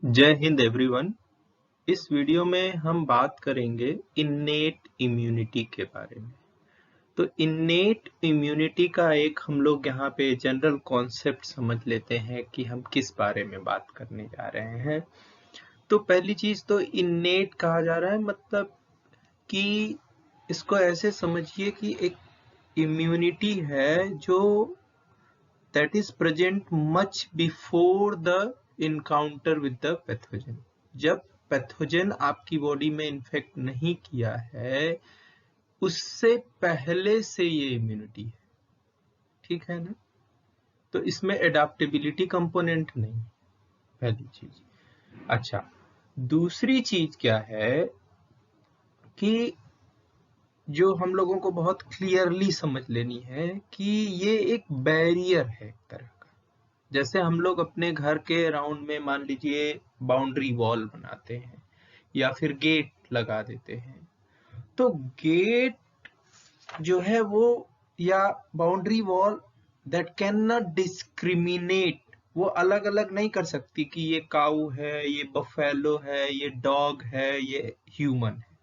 जय हिंद एवरीवन। इस वीडियो में हम बात करेंगे इन्नेट इम्यूनिटी के बारे में। तो इन्नेट इम्यूनिटी का एक हम लोग यहाँ पे जनरल कॉन्सेप्ट समझ लेते हैं कि हम किस बारे में बात करने जा रहे हैं। तो पहली चीज तो इन्नेट कहा जा रहा है, मतलब कि इसको ऐसे समझिए कि एक इम्यूनिटी है जो that is present much before the encounter with the pathogen। जब पैथोजन आपकी बॉडी में इन्फेक्ट नहीं किया है उससे पहले से ये इम्यूनिटी है, ठीक है ना। तो इसमें एडाप्टेबिलिटी कंपोनेंट नहीं, पहली चीज। अच्छा, दूसरी चीज क्या है कि जो हम लोगों को बहुत क्लियरली समझ लेनी है कि ये एक बैरियर है एक तरह का। जैसे हम लोग अपने घर के अराउंड में मान लीजिए बाउंड्री वॉल बनाते हैं या फिर गेट लगा देते हैं, तो गेट जो है वो या boundary wall that can not discriminate, वो अलग अलग नहीं कर सकती कि ये काऊ है, ये बफेलो है, ये डॉग है, ये ह्यूमन है।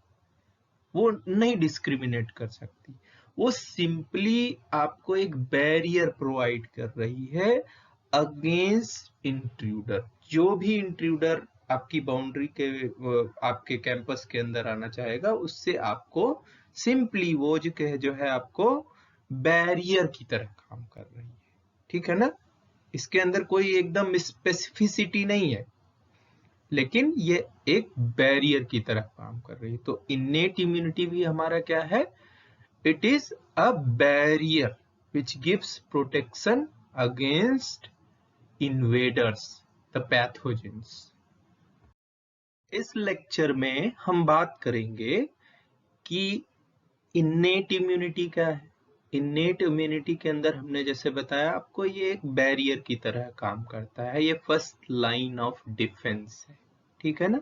वो नहीं डिस्क्रिमिनेट कर सकती। वो सिंपली आपको एक बैरियर प्रोवाइड कर रही है अगेंस्ट इंट्रूडर। जो भी इंट्रूडर आपकी बाउंड्री के आपके कैंपस के अंदर आना चाहेगा उससे आपको सिंपली वो जो है आपको बैरियर की तरह काम कर रही है, ठीक है ना। इसके अंदर कोई एकदम स्पेसिफिसिटी नहीं है, लेकिन ये एक बैरियर की तरह काम कर रही है। तो इन्नेट इम्यूनिटी भी हमारा क्या है? It is a barrier which gives protection against invaders, the pathogens. इस लेक्चर में हम बात करेंगे कि इन्नेट इम्यूनिटी क्या है। इन्नेट इम्यूनिटी के अंदर हमने जैसे बताया आपको, ये एक बैरियर की तरह काम करता है, ये फर्स्ट लाइन ऑफ डिफेंस है, ठीक है ना।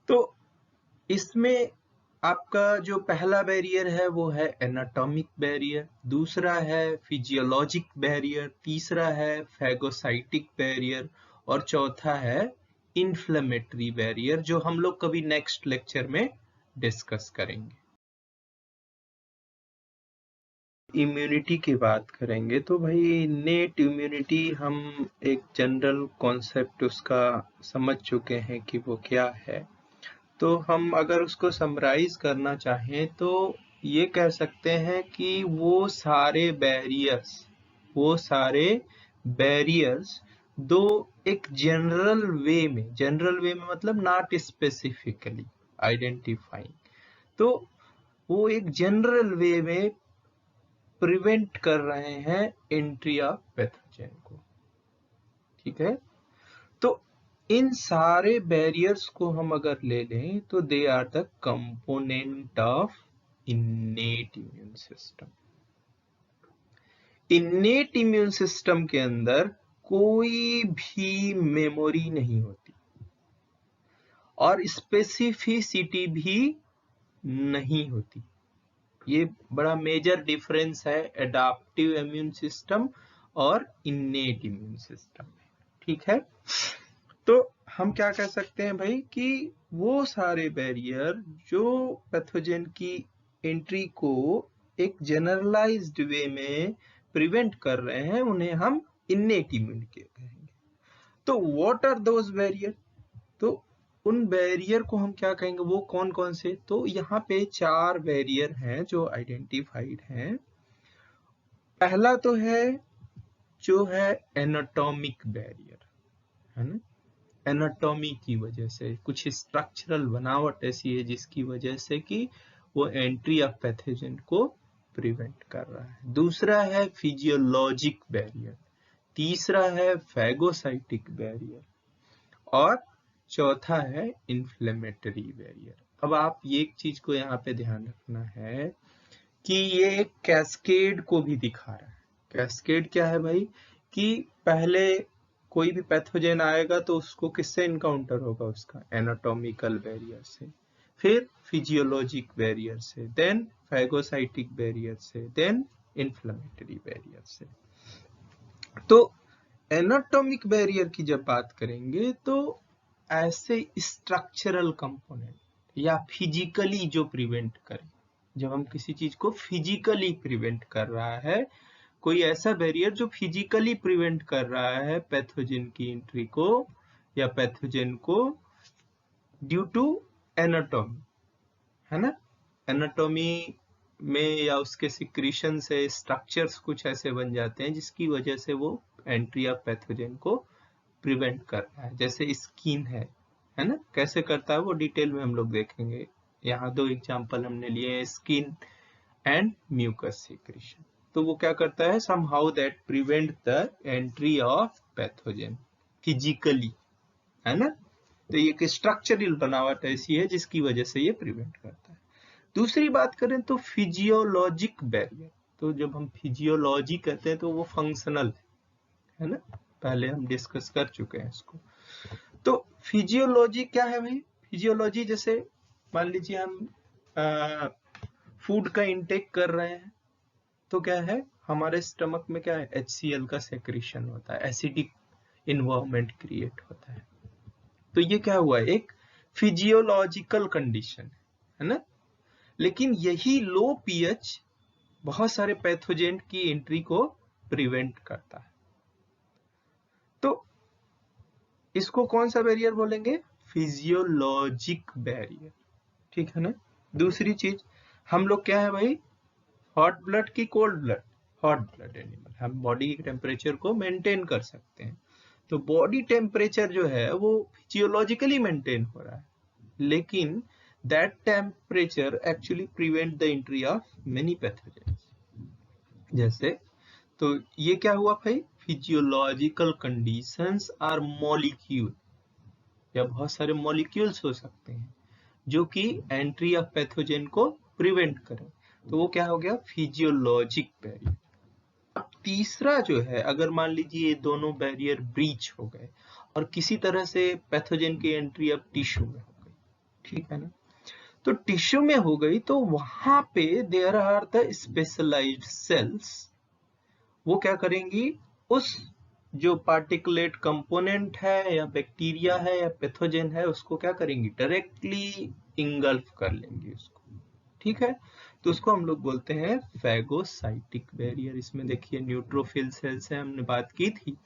तो इसमें आपका जो पहला बैरियर है वो है एनाटॉमिक बैरियर, दूसरा है फिजियोलॉजिक बैरियर, तीसरा है फैगोसाइटिक बैरियर और चौथा है इन्फ्लेमेटरी बैरियर, जो हम लोग कभी नेक्स्ट लेक्चर में डिस्कस करेंगे। इम्यूनिटी की बात करेंगे तो भाई इन्नेट इम्यूनिटी हम एक जनरल कॉन्सेप्ट उसका समझ चुके हैं कि वो क्या है। तो हम अगर उसको समराइज करना चाहें तो ये कह सकते हैं कि वो सारे बैरियर्स दो एक जनरल वे में मतलब नॉट स्पेसिफिकली आइडेंटिफाइंग, तो वो एक जनरल वे में प्रिवेंट कर रहे हैं एंट्री ऑफ पैथोजन को, ठीक है। तो इन सारे बैरियर्स को हम अगर ले लें तो they are the component of innate immune system. Innate immune system के अंदर कोई भी मेमोरी नहीं होती और स्पेसिफिसिटी भी नहीं होती। ये बड़ा मेजर डिफरेंस है एडाप्टिव इम्यून सिस्टम और इन्नेट इम्यून सिस्टम में, ठीक है। तो हम क्या कह सकते हैं भाई कि वो सारे बैरियर जो पैथोजन की एंट्री को एक जनरलाइज्ड वे में प्रिवेंट कर रहे हैं उन्हें हम इन्नेट इम्यूनिटी कहेंगे। तो व्हाट आर दोज बैरियर? तो उन बैरियर को हम क्या कहेंगे, वो कौन कौन से? तो यहाँ पे 4 बैरियर हैं जो आइडेंटिफाइड हैं। पहला तो है जो है एनाटॉमिक बैरियर, है ना। एनाटॉमी की वजह से कुछ स्ट्रक्चरल बनावट ऐसी है जिसकी वजह से कि वो एंट्री ऑफ पैथोजन को प्रिवेंट कर रहा है। दूसरा है फिजियोलॉजिक बैरियर, तीसरा है फैगोसाइटिक बैरियर और चौथा है इन्फ्लेमेटरी बैरियर। अब आप ये एक चीज को यहाँ पे ध्यान रखना है कि ये एक कैस्केड को भी दिखा रहा है। कैस्केड क्या है भाई? कि पहले कोई भी पैथोजन आएगा तो उसको किससे इनकाउंटर होगा? उसका एनाटॉमिकल बैरियर से, फिर फिजियोलॉजिक बैरियर से, देन फैगोसाइटिक बैरियर से, देन इन्फ्लेमेटरी बैरियर से। तो एनाटॉमिक बैरियर की जब बात करेंगे तो ऐसे स्ट्रक्चरल कंपोनेंट या फिजिकली जो प्रिवेंट करे, जब हम किसी चीज को फिजिकली प्रिवेंट कर रहा है, कोई ऐसा बैरियर जो फिजिकली प्रिवेंट कर रहा है पैथोजन की एंट्री को या पैथोजन को ड्यू टू एनाटॉमी, है ना। एनाटॉमी में या उसके सिक्रीशन से स्ट्रक्चर्स कुछ ऐसे बन जाते हैं जिसकी वजह से वो एंट्री ऑफ पैथोजन को प्रिवेंट कर रहा है। जैसे स्किन है ना, कैसे करता है वो डिटेल में हम लोग देखेंगे। यहाँ दो एग्जांपल हमने लिए हैं, स्किन एंड म्यूकस सिक्रीशन। तो वो क्या करता है, somehow that prevent the entry of pathogen physically, है ना। तो ये एक स्ट्रक्चरल बनावट ऐसी है जिसकी वजह से ये प्रिवेंट करता है। दूसरी बात करें तो फिजियोलॉजिक बैरियर। तो जब हम फिजियोलॉजी कहते हैं तो वो फंक्शनल है ना, पहले हम डिस्कस कर चुके हैं इसको। तो फिजियोलॉजी क्या है भाई? फिजियोलॉजी जैसे मान लीजिए हम फूड का इंटेक कर रहे हैं तो क्या है, हमारे स्टमक में क्या है, HCl का सेक्रेशन होता है, एसिडिक इन्वायरमेंट क्रिएट होता है। तो ये क्या हुआ, एक फिजियोलॉजिकल कंडीशन है ना। लेकिन यही लो पीएच बहुत सारे पैथोजेन की एंट्री को प्रिवेंट करता है। तो इसको कौन सा बैरियर बोलेंगे? फिजियोलॉजिक बैरियर, ठीक है ना। दूसरी चीज हम लोग क्या है भाई, हॉट ब्लड की cold blood? Hot blood animal, हम बॉडी टेम्परेचर को मेंटेन कर सकते हैं। तो बॉडी टेम्परेचर जो है वो फिजियोलॉजिकली मेंटेन हो रहा है, लेकिन that temperature actually prevent the entry of many pathogens. जैसे तो ये क्या हुआ भाई, फिजियोलॉजिकल कंडीशंस आर मॉलिक्यूल, या बहुत सारे मॉलिक्यूल्स हो सकते हैं जो कि एंट्री ऑफ पैथोजेन को प्रिवेंट करें। तो वो क्या हो गया, फिजियोलॉजिक बैरियर। अब तीसरा जो है, अगर मान लीजिए ये दोनों बैरियर ब्रीच हो गए और किसी तरह से पैथोजेन की एंट्री अब टिश्यू में हो गई, ठीक है ना। तो टिश्यू में हो गई तो वहां पे there are the specialised cells, वो क्या करेंगी, उस जो पार्टिकुलेट कंपोनेंट है या बैक्टीरिया है या पैथोजेन है उसको क्या करेंगी, डायरेक्टली इंगल्फ कर लेंगी उसको, ठीक है। तो उसको हम लोग बोलते हैं फैगोसाइटिक बैरियर। इसमें देखिए न्यूट्रोफिल सेल से हमने बात की थी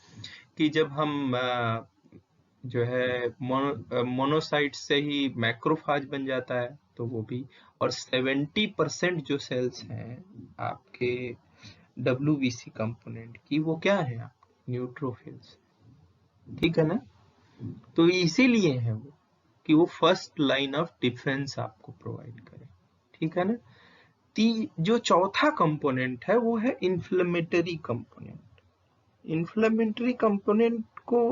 कि जब हम जो है मोनोसाइट से ही मैक्रोफाज बन जाता है तो वो भी, और 70% जो सेल्स हैं आपके WBC कंपोनेंट की वो क्या है, आपके न्यूट्रोफिल्स, ठीक है ना। तो इसीलिए है वो कि वो फर्स्ट लाइन ऑफ डिफेंस आपको प्रोवाइड करे, ठीक है ना। जो चौथा कंपोनेंट है वो है इन्फ्लेमेटरी कंपोनेंट। इन्फ्लेमेटरी कंपोनेंट को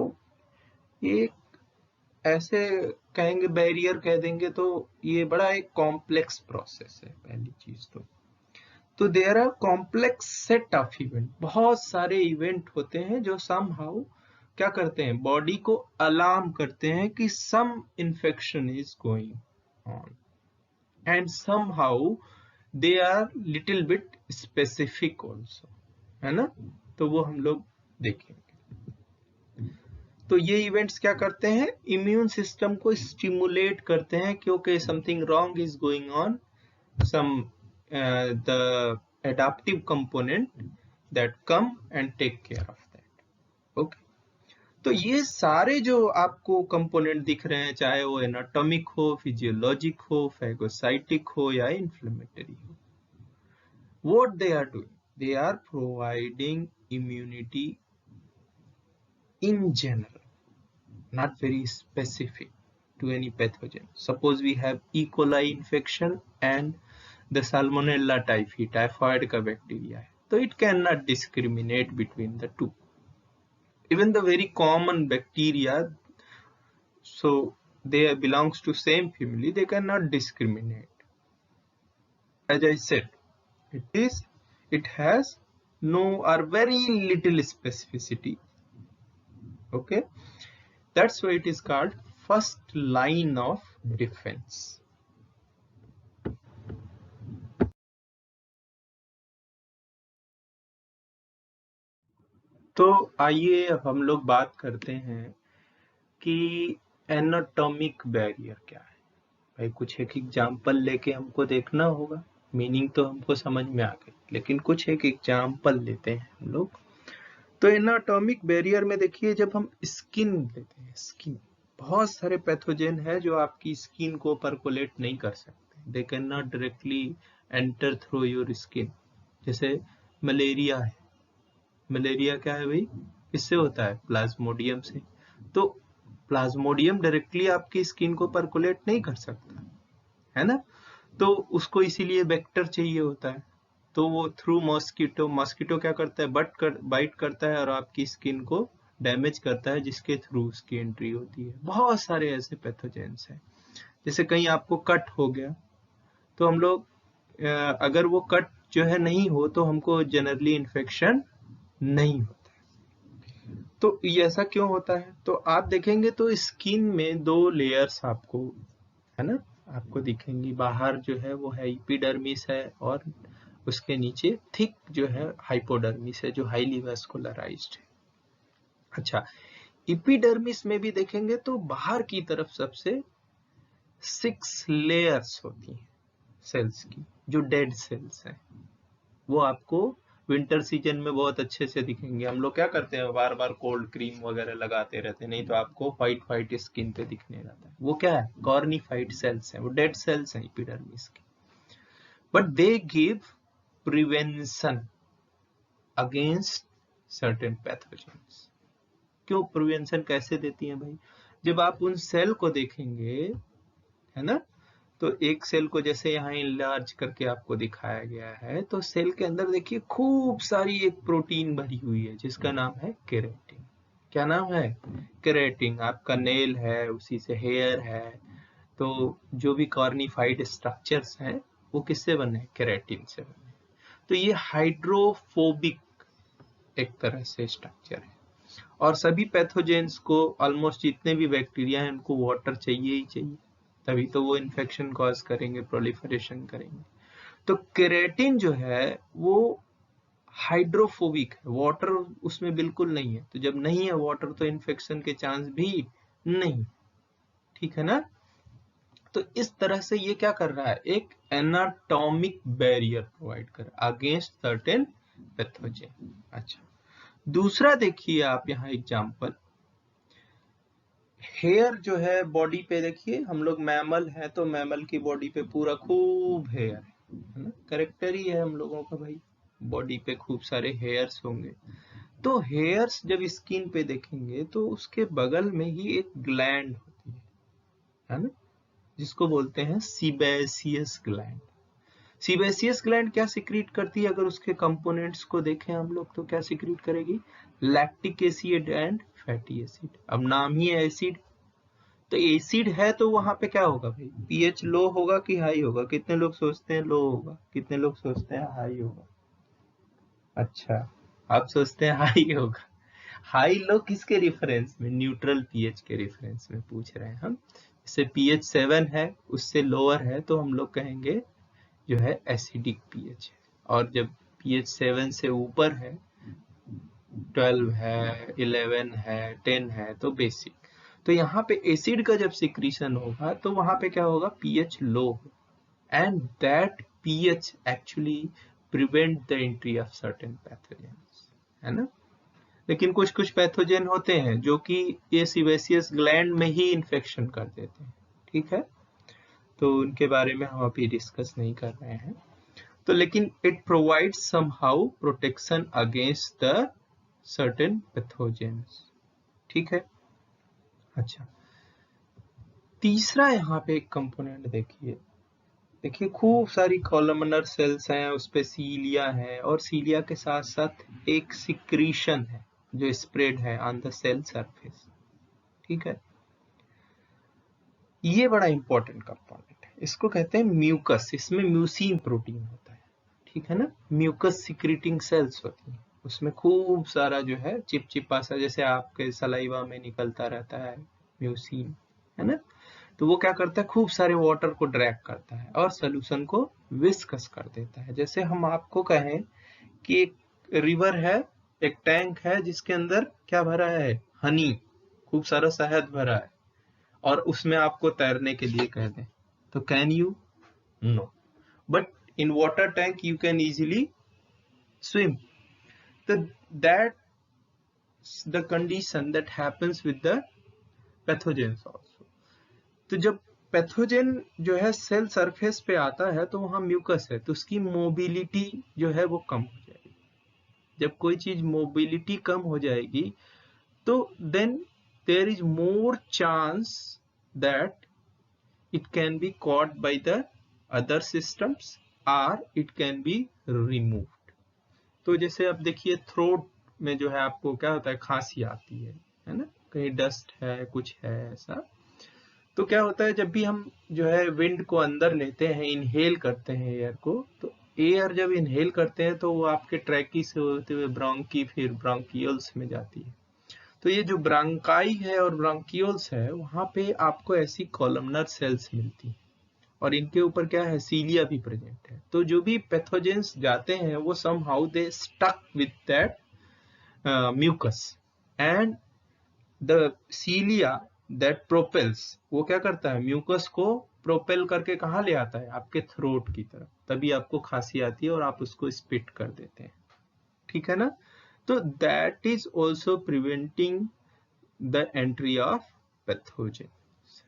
एक ऐसे कहेंगे, बैरियर कह देंगे तो ये बड़ा एक कॉम्प्लेक्स प्रोसेस है। पहली चीज तो there are complex set of event, बहुत सारे इवेंट होते हैं जो समहाउ क्या करते हैं, बॉडी को अलार्म करते हैं कि some infection is going on, and somehow they are little bit specific also, है ना। तो वो हम लोग देखेंगे। तो ये इवेंट्स क्या करते हैं, इम्यून सिस्टम को स्टिमुलेट करते हैं क्योंकि something wrong is going on, some the adaptive component that come and take care of that, okay। तो ये सारे जो आपको कंपोनेंट दिख रहे हैं, चाहे वो एनाटॉमिक हो, फिजियोलॉजिक हो, फैगोसाइटिक हो या इन्फ्लेमेटरी हो, what they are doing, they are providing immunity in general, not very specific to any pathogen. Suppose we have E. coli infection and the salmonella typhi, typhoid का bacteria है, तो it cannot discriminate between the two. Even the very common bacteria, so they belongs to same family, they cannot discriminate. As I said, it has no or very little specificity, okay. That's why it is called first line of defense. तो आइए अब हम लोग बात करते हैं कि anatomic barrier क्या है भाई? कुछ एक एग्जाम्पल लेके हमको देखना होगा, मीनिंग तो हमको समझ में आ गई, लेकिन कुछ एक एग्जाम्पल लेते हैं हम लोग। तो एनाटॉमिक बैरियर में देखिए, जब हम स्किन लेते हैं, स्किन, बहुत सारे पैथोजन है जो आपकी स्किन को परकोलेट नहीं कर सकते, they can not directly enter through your skin. जैसे मलेरिया है, मलेरिया क्या है भाई? किससे होता है? प्लाज्मोडियम से। तो प्लाज्मोडियम डायरेक्टली आपकी स्किन को परकोलेट नहीं कर सकता, है ना? तो उसको इसीलिए वेक्टर चाहिए होता है। तो वो थ्रू मॉस्किटो, मॉस्किटो क्या करता है? बाइट करता है और आपकी स्किन को डैमेज करता है, जिसके थ्रू उसकी एंट्री होती है। बहुत सारे ऐसे पैथोजेंस हैं। जैसे कहीं आपको कट हो गया, तो हम लोग अगर वो कट जो है नहीं हो, तो हमको जनरली इन्फेक्शन नहीं होता। तो ये ऐसा क्यों होता है? तो आप देखेंगे तो स्किन में 2 लेयर्स आपको, है ना, आपको दिखेंगी। बाहर जो है वो है एपिडर्मिस है, और उसके नीचे थिक जो है हाइपोडर्मिस है, जो हाईली वैस्कुलराइज्ड है। अच्छा, एपिडर्मिस में भी देखेंगे तो बाहर की तरफ सबसे 6 लेयर्स होती हैं सेल्स की, जो डेड सेल्स हैं। वो आपको विंटर सीजन में बहुत अच्छे से दिखेंगे। हम लोग क्या करते हैं, बार बार कोल्ड क्रीम वगैरह लगाते रहते हैं, नहीं तो आपको व्हाइट व्हाइट स्किन पे दिखने लगता है। वो क्या है? कॉर्निफाइड सेल्स हैं, वो डेड सेल्स हैं एपिडर्मिस की। But they give prevention against certain pathogens. क्यों प्रिवेंशन कैसे देती हैं भाई? जब आप उन सेल को देखेंगे, है ना, तो एक सेल को जैसे यहाँ इनलार्ज करके आपको दिखाया गया है, तो सेल के अंदर देखिए खूब सारी एक प्रोटीन भरी हुई है, जिसका नाम है केराटिन। क्या नाम है? केराटिन। आपका नेल है, उसी से हेयर है। तो जो भी कॉर्निफाइड स्ट्रक्चर्स हैं, वो किससे बने हैं? केराटिन से बने। तो ये हाइड्रोफोबिक एक तरह से स्ट्रक्चर है, और सभी पैथोजेंस को, ऑलमोस्ट जितने भी बैक्टीरिया हैं, उनको वाटर चाहिए ही चाहिए, तभी तो वो इन्फेक्शन कॉज करेंगे, प्रोलिफरेशन करेंगे। तो केराटिन जो है वो हाइड्रोफोबिक है, वाटर उसमें बिल्कुल नहीं है। तो जब नहीं है वाटर, तो इन्फेक्शन के चांस भी नहीं, ठीक है ना? तो इस तरह से ये क्या कर रहा है? एक एनाटॉमिक बैरियर प्रोवाइड कर अगेंस्ट सर्टेन पैथोजेन। अच्छा, दूसरा देखिए आप यहाँ एग्जाम्पल, हेयर जो है बॉडी पे, देखिए हम लोग मैमल हैं, तो मैमल की बॉडी पे पूरा खूब हेयर है ना? करेक्टर ही है हम लोगों का भाई, बॉडी पे खूब सारे हेयर्स होंगे। तो हेयर्स जब स्किन पे देखेंगे, तो उसके बगल में ही एक ग्लैंड होती है ना, जिसको बोलते हैं सीबेसियस ग्लैंड। सीबेसियस ग्लैंड क्या सिक्रीट करती है? अगर उसके कंपोनेंट्स को देखें हम लोग, तो क्या सिक्रीट करेगी? Lactic acid and fatty acid. अब नाम ही है एसिड, तो एसिड है तो वहां पे क्या होगा भाई? पीएच लो होगा कि हाई होगा? कितने लोग सोचते हैं लो होगा, कितने लोग सोचते हैं हाई होगा? अच्छा, आप सोचते हैं हाई होगा। हाई लो किसके रेफरेंस में? न्यूट्रल पीएच के रेफरेंस में पूछ रहे हैं हम। जैसे पीएच 7 है, उससे लोअर है, तो हम लोग कहेंगे जो है एसिडिक पीएच है। और जब पीएच 7 से ऊपर है, 12 है, 11 है, 10 है, तो बेसिक। तो यहाँ पे एसिड का जब सिक्रीशन होगा, तो वहां पे क्या होगा? PH low, and that pH actually prevent the entry of certain pathogens, है ना? लेकिन कुछ कुछ पैथोजेन होते हैं जो कि ये सीबेसियस ग्लैंड में ही इन्फेक्शन कर देते हैं, ठीक है? तो उनके बारे में हम अभी डिस्कस नहीं कर रहे हैं। तो लेकिन it provides somehow protection against the certain pathogens, ठीक है? अच्छा, तीसरा यहाँ पे एक कंपोनेंट देखिए, देखिए खूब सारी कॉलमनर सेल्स हैं, उस पे सीलिया है, और सीलिया के साथ साथ एक सिक्रीशन है जो स्प्रेड है ऑन द सेल सरफेस, ठीक है? ये बड़ा इंपॉर्टेंट कंपोनेंट है, इसको कहते हैं म्यूकस। इसमें म्यूसिन प्रोटीन होता है, ठीक है ना? म्यूकस सिक्रीटिंग सेल्स होती हैं, उसमें खूब सारा जो है चिपचिपा सा, जैसे आपके सलाइवा में निकलता रहता है म्यूसिन, है ना? तो वो क्या करता है? खूब सारे वाटर को ड्रैग करता है और सोल्यूशन को विस्कस कर देता है। जैसे हम आपको कहें कि एक रिवर है, एक टैंक है, जिसके अंदर क्या भरा है? हनी, खूब सारा शहद भरा है, और उसमें आपको तैरने के लिए कह दें तो can you? No. But in water tank you can easily swim. That's the condition that happens with the pathogens also. तो जब पैथोजन जो है सेल सरफेस पे आता है तो वहां म्यूकस है, तो उसकी मोबिलिटी जो है वो कम हो जाएगी. जब कोई चीज मोबिलिटी कम हो जाएगी तो then there is more chance that it can be caught by the other systems और इट कैन बी रिमूव्ड. तो जैसे अब देखिए थ्रोट में जो है आपको क्या होता है, खांसी आती है ना, कहीं डस्ट है, कुछ है ऐसा. तो क्या होता है, जब भी हम जो है विंड को अंदर लेते हैं, इनहेल करते हैं एयर को, तो एयर जब इनहेल करते हैं तो वो आपके ट्रैकी से होते हुए ब्रोंकी, फिर ब्रोंकियल्स में जाती है. तो ये जो ब्रांकाई है और ब्रोंकियल्स है, वहां पे आपको ऐसी कॉलमनर सेल्स मिलती है और इनके ऊपर क्या है, सीलिया भी प्रेजेंट है. तो जो भी पैथोजेंस जाते हैं वो somehow they stuck with that mucus and the cilia that propels, वो क्या करता है, म्यूकस को प्रोपेल करके कहाँ ले आता है, आपके थ्रोट की तरफ. तभी आपको खांसी आती है और आप उसको स्पिट कर देते हैं. ठीक है ना. तो that is also preventing the entry of pathogen,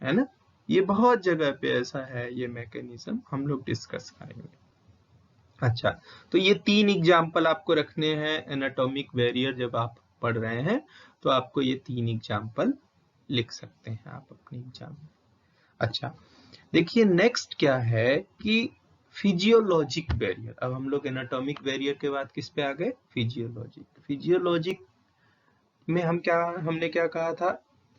है ना. ये बहुत जगह पे ऐसा है, ये मैकेनिज्म हम लोग डिस्कस करेंगे. अच्छा, तो ये 3 एग्जाम्पल आपको रखने हैं एनाटॉमिक बैरियर. जब आप पढ़ रहे हैं तो आपको ये 3 एग्जाम्पल लिख सकते हैं आप अपने एग्जाम में. अच्छा, देखिए नेक्स्ट क्या है कि फिजियोलॉजिक बैरियर. अब हम लोग एनाटॉमिक बैरियर के बाद किस पे आ गए, फिजियोलॉजिक. फिजियोलॉजिक में हमने क्या कहा था,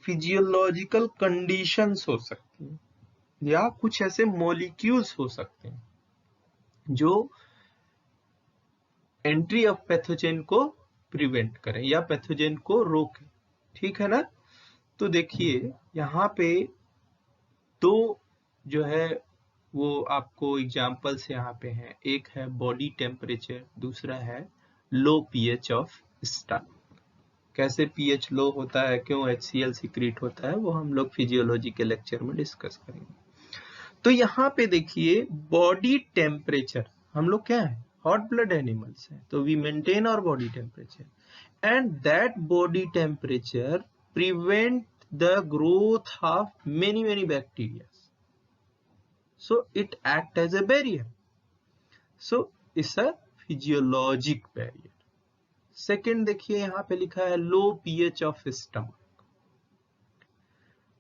फिजियोलॉजिकल कंडीशंस हो सकती हैं या कुछ ऐसे मॉलिक्यूल्स हो सकते हैं जो एंट्री ऑफ पैथोजन को प्रिवेंट करें या पैथोजन को रोकें. ठीक है ना. तो देखिए यहाँ पे दो जो है वो आपको एग्जाम्पल्स यहाँ पे हैं. एक है बॉडी टेम्परेचर, दूसरा है लो पीएच ऑफ स्टमक. कैसे पीएच लो होता है, क्यों HCl सीक्रेट होता है, वो हम लोग फिजियोलॉजी के लेक्चर में डिस्कस करेंगे. तो यहाँ पे देखिए बॉडी टेम्परेचर, हम लोग क्या है, हॉट ब्लड एनिमल्स हैं, तो we maintain our body temperature and that body temperature prevent the growth of many bacteria. So it act as a barrier. So it's a physiologic barrier. Second देखिए यहाँ पे लिखा है लो पीएच ऑफ स्टमक.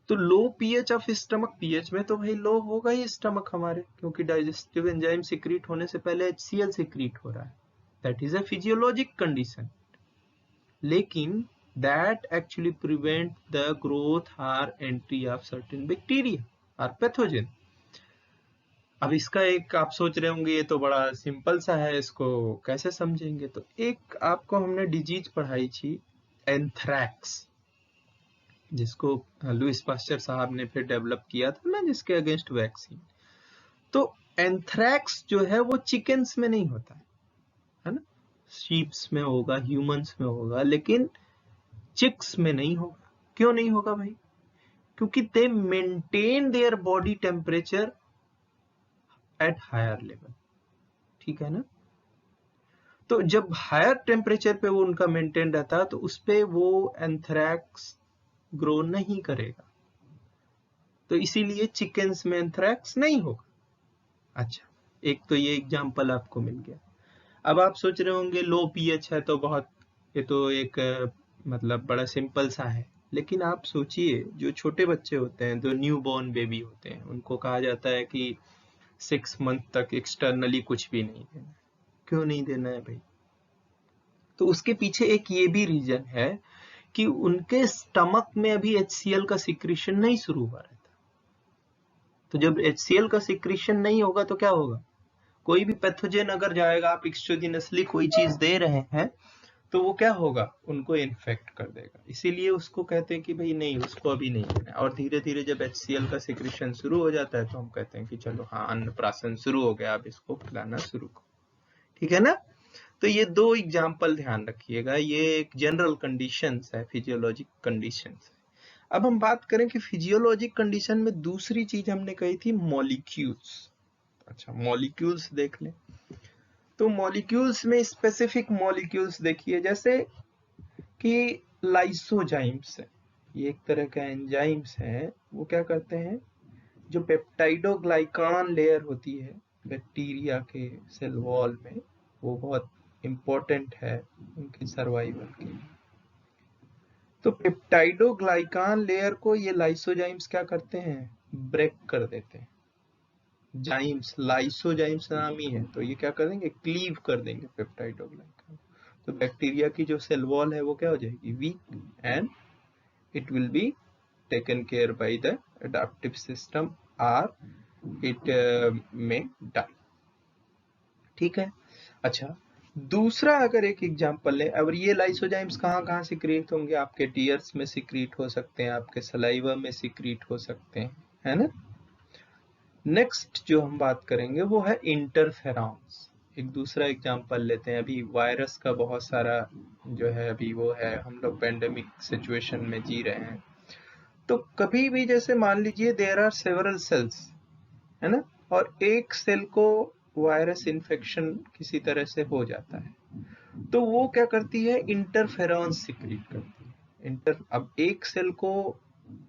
तो लो pH of stomach, pH में तो भाई लो होगा ही स्टमक हमारे, क्योंकि डाइजेस्टिव एंजाइम सीक्रेट होने से पहले HCl सीक्रेट हो रहा है. That is a physiologic condition. लेकिन that actually prevent the growth और एंट्री ऑफ सर्टेन बैक्टीरिया और पैथोजन. अब इसका एक आप सोच रहे होंगे ये तो बड़ा सिंपल सा है, इसको कैसे समझेंगे. तो एक आपको हमने डिजीज पढ़ाई थी एंथ्रैक्स, जिसको लुइस पास्चर साहब ने फिर डेवलप किया था ना, जिसके अगेंस्ट वैक्सीन. तो एंथ्रैक्स जो है वो चिकन्स में नहीं होता है ना, शीप्स में होगा, ह्यूमंस में होगा, लेकिन चिक्स में नहीं होगा. क्यों नहीं होगा भाई, क्योंकि they maintain their body temperature at higher level. ठीक है ना. तो जब हायर टेम्परेचर पे वो उनका मेंटेन रहता है तो उस पे वो एंथ्रैक्स ग्रो नहीं करेगा, तो इसीलिए चिकन्स में एंथ्रैक्स नहीं होगा. अच्छा, एक तो ये एग्जांपल आपको मिल गया. अब आप सोच रहे होंगे लो पीएच है तो बहुत, ये तो एक मतलब बड़ा सिंपल सा है. लेकिन आप सोचिए जो छोटे बच्चे होते हैं, जो न्यू बॉर्न बेबी होते हैं, उनको कहा जाता है कि 6 मंथ तक एक्सटर्नली कुछ भी नहीं देना. क्यों नहीं देना है भाई, तो उसके पीछे एक ये भी रीजन है कि उनके स्टमक में अभी HCl का सिक्रीशन नहीं शुरू हुआ रहता. तो जब HCl का सिक्रीशन नहीं होगा तो क्या होगा, कोई भी पैथोजन अगर जाएगा, आप एक्सोजिनसली कोई चीज दे रहे हैं तो वो क्या होगा, उनको इन्फेक्ट कर देगा. इसीलिए उसको कहते हैं कि भाई नहीं, उसको अभी नहीं देना. और धीरे धीरे जब HCl का सिक्रीशन शुरू हो जाता है तो हम कहते हैं कि चलो हाँ, अन्नप्राशन शुरू हो गया, अब इसको खिलाना शुरू करो. ठीक है ना. तो ये 2 एग्जाम्पल ध्यान रखिएगा, ये एक जनरल कंडीशंस है, फिजियोलॉजिक कंडीशंस है. अब हम बात करें कि फिजियोलॉजिक कंडीशन में दूसरी चीज हमने कही थी मॉलिक्यूल्स। अच्छा, मॉलिक्यूल्स देख लें। तो मॉलिक्यूल्स में स्पेसिफिक मॉलिक्यूल्स देखिए, जैसे कि लाइसोजाइम्स है, ये एक तरह का एंजाइम्स है। वो क्या करते हैं, जो पेप्टाइडोग्लाइकान लेयर होती है बैक्टीरिया के सेल वॉल में, वो बहुत इंपॉर्टेंट है उनकी सर्वाइवल के लिए। तो पेप्टाइडोग्लाइकान लेयर को ये लाइसोजाइम्स क्या करते हैं, ब्रेक कर देते हैं। जाइम्स, लाइसोजाइम्स नाम ही है, तो ये क्या कर देंगे, क्लीव कर देंगे पेप्टाइडोग्लाइकान। तो बैक्टीरिया की जो सेल वॉल है वो क्या हो जाएगी, weak, and it will be taken care by the adaptive system और इट में डाई। ठीक है। अच्छा, दूसरा अगर एक एग्जांपल ले, अब ये लाइसोजाइम्स कहाँ कहाँ सिक्रीट होंगे, आपके टीयर्स में सिक्रीट हो सकते हैं, आपके सलाइवा में सिक्रीट हो सकते हैं, है ना। नेक्स्ट जो हम बात करेंगे वो है इंटरफेरॉन्स। एक दूसरा एग्जांपल लेते हैं। अभी वायरस का बहुत सारा जो है अभी वो है, हम लोग पेंडेमिक सिचुएशन में जी रहे हैं। तो कभी भी जैसे मान लीजिए देयर आर सेवरल सेल्स, है ना, और एक सेल को वायरस इन्फेक्शन किसी तरह से हो जाता है, तो वो क्या करती है, इंटरफेरॉन सिक्रीट करती है। अब एक सेल को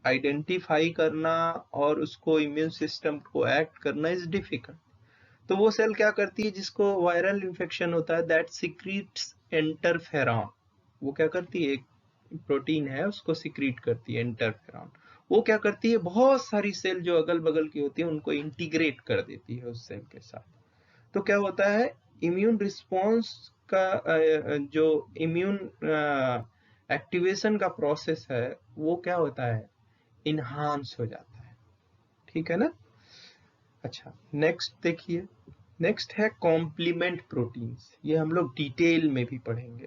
आइडेंटिफाई करना और उसको इम्यून सिस्टम को एक्ट करना इज डिफिकल्ट। तो वो सेल क्या करती है, जिसको वायरल इन्फेक्शन होता है, दैट सिक्रीट्स इंटरफेरॉन। वो क्या करती है, एक प्रोटीन है उसको सिक्रीट करती है इंटरफेरॉन। वो क्या करती है, बहुत सारी सेल जो अगल बगल की होती है उनको इंटीग्रेट कर देती है उस सेल के साथ। तो क्या होता है, इम्यून रिस्पॉन्स का जो इम्यून एक्टिवेशन का प्रोसेस है वो क्या होता है, इनहांस हो जाता है। ठीक है ना। अच्छा, नेक्स्ट देखिए, नेक्स्ट है कॉम्प्लीमेंट प्रोटीन्स। ये हम लोग डिटेल में भी पढ़ेंगे।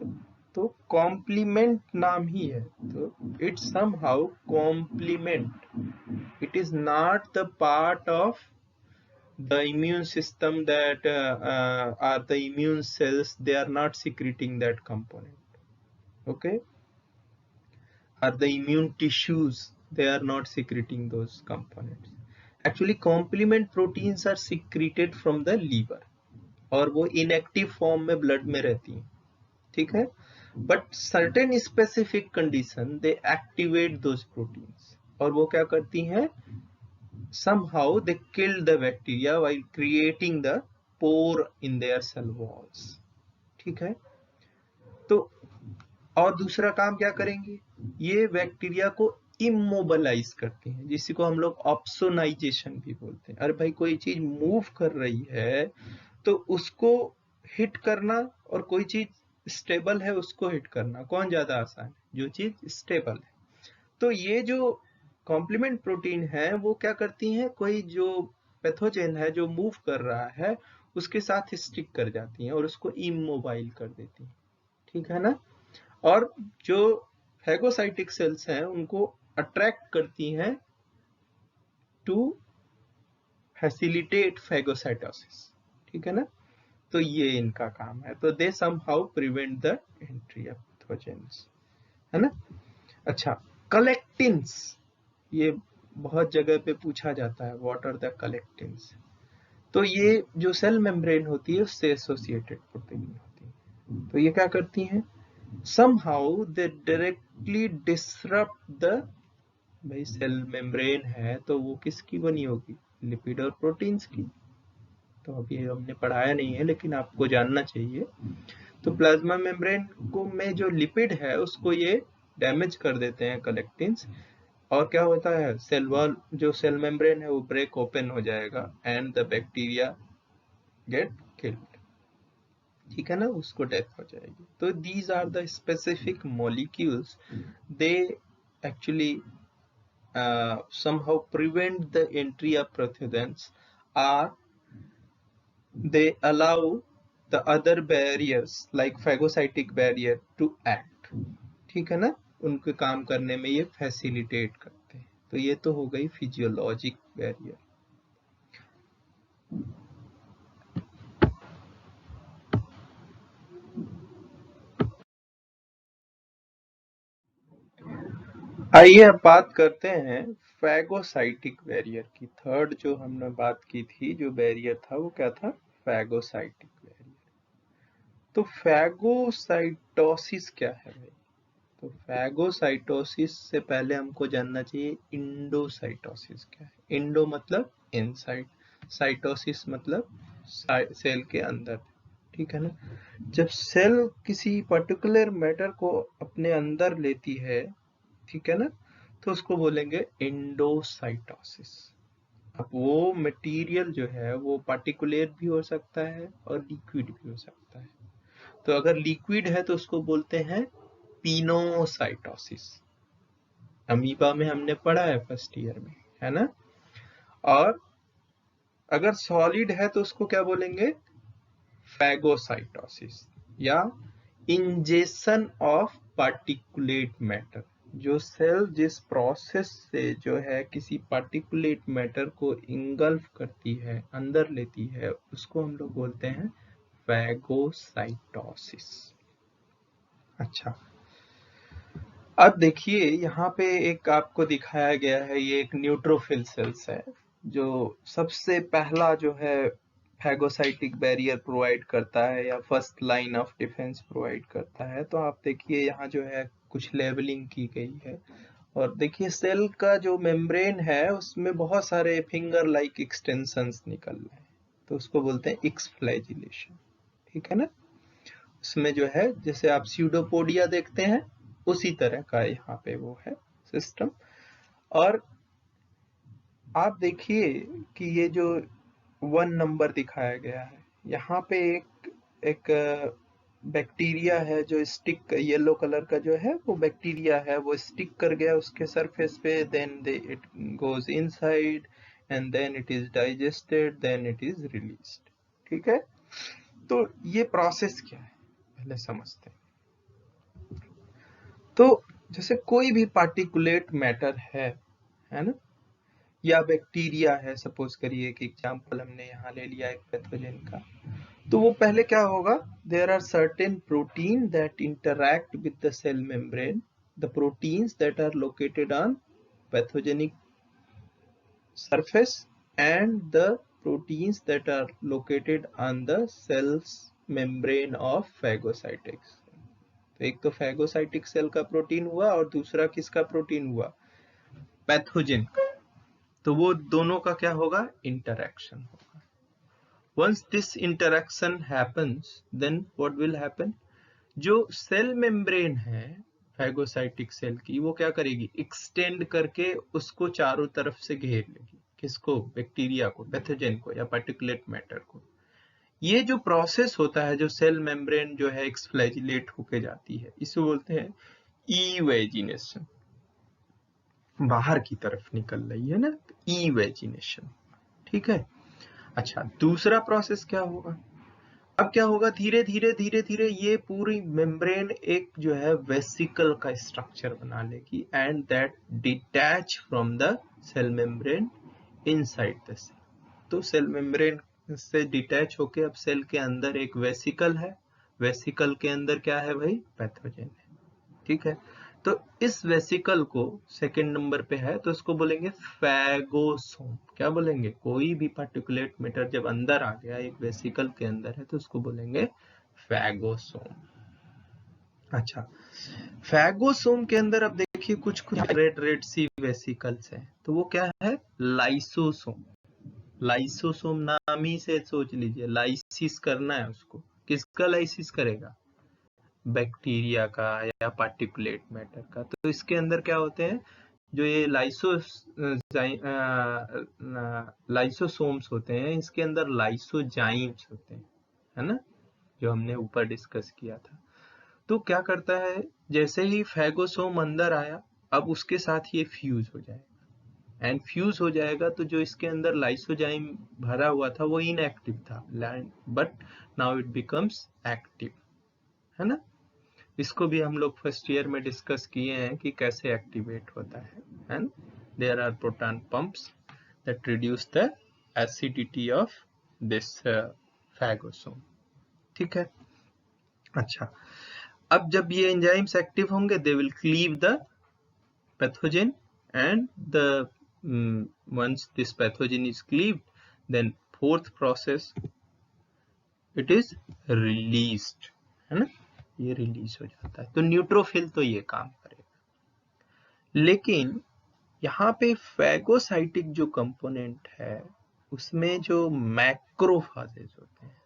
तो कॉम्प्लीमेंट नाम ही है, तो it somehow complement, it is not the part of the immune system that are the immune cells, they are not secreting that component. Okay, or the immune tissues, they are not secreting those components. Actually complement proteins are secreted from the liver, और वो inactive form में blood में रहती हैं। ठीक है, but certain specific condition they activate those proteins, और वो क्या करती हैं, somehow they kill the bacteria while creating the pore in their cell walls. ठीक है। तो और दूसरा काम क्या करेंगे, ये बैक्टीरिया को इमोबलाइज करती हैं, जिसको हम लोग ऑप्सोनाइजेशन भी बोलते हैं। अरे भाई, कोई चीज मूव कर रही है तो उसको हिट करना, और कोई चीज स्टेबल है उसको हिट करना, कौन ज्यादा आसान है, जो चीज स्टेबल है। तो ये जो कॉम्प्लीमेंट प्रोटीन है वो क्या करती हैं, कोई जो पैथोजेन है जो मूव कर रहा है उसके साथ स्टिक कर जाती हैं और उसको इमोबाइल कर देती हैं। ठीक है ना। और जो फैगोसाइटिक सेल्स हैं उनको अट्रैक्ट करती हैं टू फैसिलिटेट फैगोसाइटोसिस। ठीक है ना। तो ये इनका काम है। तो दे somehow prevent the entry of pathogens, है ना। अच्छा, कलेक्टिन्स, ये बहुत जगह पे पूछा जाता है, व्हाट आर द कलेक्टिन्स। तो ये जो सेल मेम्ब्रेन होती है उससे एसोसिएटेड प्रोटीन होती है। तो ये क्या करती हैं, somehow they directly disrupt the, भाई सेल मेम्ब्रेन है तो वो किसकी बनी होगी, लिपिड और प्रोटीन्स की। तो अभी हमने पढ़ाया नहीं है लेकिन आपको जानना चाहिए। तो प्लाज्मा मेम्ब्रेन को में जो लिपिड है उसको ये डैमेज कर देते हैं कलेक्टिन्स, और क्या होता है, सेल वॉल, जो सेल मेम्ब्रेन है वो ब्रेक ओपन हो जाएगा and the bacteria get killed. ठीक है ना, उसको डेथ हो जाएगी। तो these are the specific molecules, they actually somehow prevent the entry of pathogens, or they allow the other barriers like phagocytic barrier to act। ठीक है ना, उनके काम करने में ये फैसिलिटेट करते हैं। तो ये तो हो गई फिजियोलॉजिक बैरियर। आइए अब बात करते हैं फैगोसाइटिक बैरियर की। थर्ड जो हमने बात की थी, जो बैरियर था वो क्या था? Phagocytic barrier. तो फैगोसाइटोसिस क्या है भाई? तो फैगोसाइटोसिस से पहले हमको जानना चाहिए इंडोसाइटोसिस क्या है। इंडो मतलब इनसाइड, साइटोसिस मतलब सेल के अंदर, ठीक है ना। जब सेल किसी पर्टिकुलर मैटर को अपने अंदर लेती है, ठीक है ना, तो उसको बोलेंगे इंडोसाइटोसिस। अब वो मटेरियल जो है वो पार्टिकुलर भी हो सकता है और लिक्विड भी हो सकता है। तो अगर लिक्विड है तो उसको बोलते हैं पिनोसाइटोसिस। अमीबा में हमने पढ़ा है फर्स्ट ईयर में, है ना। और अगर सॉलिड है तो उसको क्या बोलेंगे? फैगोसाइटोसिस या इंजेशन ऑफ पार्टिकुलेट मैटर। जो सेल जिस प्रोसेस से जो है किसी पार्टिकुलेट मैटर को इंगल्फ करती है, अंदर लेती है, उसको हम लोग बोलते हैं फैगोसाइटोसिस। अच्छा, अब देखिए यहाँ पे एक आपको दिखाया गया है, ये एक न्यूट्रोफिल सेल्स है जो सबसे पहला जो है फैगोसाइटिक बैरियर प्रोवाइड करता है या first line of defence provide करता है। तो आप देखिए यहाँ जो है कुछ लेबलिंग की गई है, और देखिए सेल का जो मेम्ब्रेन है उसमें बहुत सारे फिंगर लाइक एक्सटेंशंस निकल रहे हैं, तो उसको बोलते हैं एक्सफ्लैजिलेशन, ठीक है ना। उसमें जो है जैसे आप स्यूडोपोडिया देखते हैं उसी तरह का यहाँ पे वो है सिस्टम। और आप देखिए कि ये जो 1 नंबर दिखाया गया है, यहाँ पे एक बैक्टीरिया है जो स्टिक, येलो कलर का जो है वो बैक्टीरिया है, वो स्टिक कर गया उसके सरफेस पे, then it goes inside and then it is digested, then it is released, ठीक है। तो ये प्रोसेस क्या है पहले समझते हैं। तो जैसे कोई भी पार्टिकुलेट मैटर है ना, या बैक्टीरिया है, सपोज करिए कि एग्जांपल हमने यहाँ ले लिया एक पैथोजन का, तो वो पहले क्या होगा? There are certain protein that interact with the cell membrane, the proteins that are located on pathogenic surface and the proteins that are located on the cell's membrane of phagocytics। तो एक तो phagocytic cell का protein हुआ और दूसरा किसका protein हुआ? Pathogen का। तो वो दोनों का क्या होगा? इंटरैक्शन होगा। Once this interaction happens, then what will happen? जो सेल मेम्ब्रेन है फैगोसाइटिक सेल की, वो क्या करेगी? एक्सटेंड करके उसको चारों तरफ से घेर लेगी। किसको? बैक्टीरिया को, पैथोजन को या पार्टिकुलेट मैटर को। ये जो प्रोसेस होता है, जो सेल मेम्ब्रेन जो है एक्सफ्लैजिलेट होके जाती है, इसे बोलते हैं इवेजिनेशन। बाहर की तरफ निकल रही है ना, इवेजिनेशन, ठीक है। अच्छा, दूसरा प्रोसेस क्या होगा? अब क्या होगा? धीरे धीरे धीरे धीरे ये पूरी मेम्ब्रेन एक जो है वेसिकल का स्ट्रक्चर बना लेगी and that detach from the cell membrane inside the cell. तो सेल मेम्ब्रेन से डिटैच होके अब सेल के अंदर एक वेसिकल है, वेसिकल के अंदर क्या है भाई? पैथोजन है, ठीक है। तो इस वेसिकल को सेकंड नंबर पे है, तो इसको बोलेंगे फैगोसोम। क्या बोलेंगे? कोई भी पार्टिकुलेट मैटर जब अंदर आ गया, एक वेसिकल के अंदर है, तो उसको बोलेंगे फैगोसोम। अच्छा, फैगोसोम के अंदर अब देखिए कुछ कुछ रेड रेड सी वेसिकल्स हैं, तो वो क्या है? लाइसोसोम। लाइसोसोम नाम ही से सोच लीजिए, लाइसिस करना है उसको। किसका लाइसिस करेगा? बैक्टीरिया का या पार्टिकुलेट मैटर का। तो इसके अंदर क्या होते हैं? जो ये लाइसोसोम्स होते हैं, इसके अंदर लाइसोजाइम्स होते हैं, है ना, जो हमने ऊपर डिस्कस किया था। तो क्या करता है? जैसे ही फैगोसोम अंदर आया, अब उसके साथ ये फ्यूज हो जाएगा, एंड फ्यूज हो जाएगा तो जो इसके अंदर लाइसोजाइम भरा हुआ था वो इनएक्टिव था, but now it becomes active, है ना। इसको भी हम लोग फर्स्ट ईयर में डिस्कस किए हैं कि कैसे एक्टिवेट होता है, and there are proton pumps that reduce the acidity of this phagosome, ठीक है। अच्छा, अब जब ये एंजाइम्स एक्टिव होंगे, they will cleave the pathogen, and once this pathogen is cleaved, then fourth process it is released, है ना, ये रिलीज हो जाता है। तो न्यूट्रोफिल तो ये काम करेगा, लेकिन यहाँ पे फैगोसाइटिक जो कंपोनेंट है उसमें जो मैक्रोफाजेस होते हैं,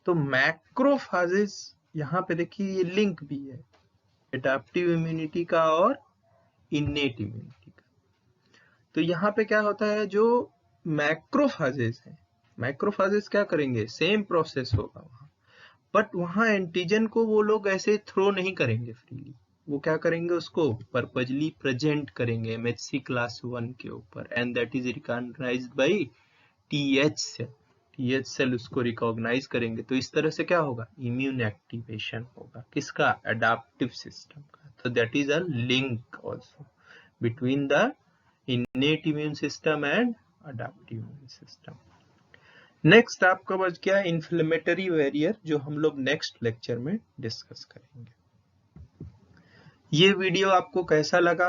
तो मैक्रोफाजेस यहाँ पे देखिए ये लिंक भी है एडाप्टिव इम्यूनिटी का और इनेट इम्यूनिटी का। तो यहाँ पे क्या होता है, जो मैक्रोफाजेस है, मैक्रोफाजेस क्या करेंगे, सेम प्रोसेस होगा वहाँ, बट वहाँ एंटीजन को वो लोग ऐसे थ्रो नहीं करेंगे फ्रीली, वो क्या करेंगे, उसको पर्पजली प्रेजेंट करेंगे MHC क्लास 1 के ऊपर, and that is recognised by TH cell. TH cell उसको रिकॉग्नाइज करेंगे, तो इस तरह से क्या होगा, इम्यून एक्टिवेशन होगा, किसका, अडेप्टिव सिस्टम का। तो that is a link also between the innate immune system and adaptive immune system. Next आपका बच गया इन्फ्लेमेटरी बैरियर, जो हम लोग नेक्स्ट लेक्चर में डिस्कस करेंगे। ये वीडियो आपको कैसा लगा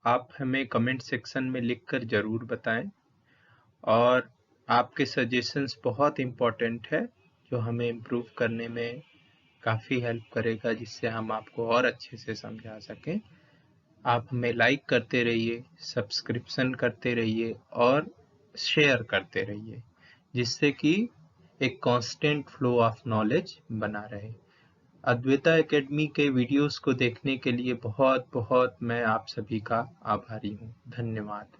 आप हमें कमेंट सेक्शन में लिखकर जरूर बताएं, और आपके सजेशंस बहुत इम्पोर्टेंट है, जो हमें इम्प्रूव करने में काफ़ी हेल्प करेगा, जिससे हम आपको और अच्छे से समझा सकें। आप हमें लाइक करते रहिए, सब्सक्रिप्शन करते रहिए और शेयर करते रहिए, जिससे कि एक कांस्टेंट फ्लो ऑफ नॉलेज बना रहे। अद्वैता एकेडमी के वीडियोस को देखने के लिए बहुत बहुत मैं आप सभी का आभारी हूँ। धन्यवाद।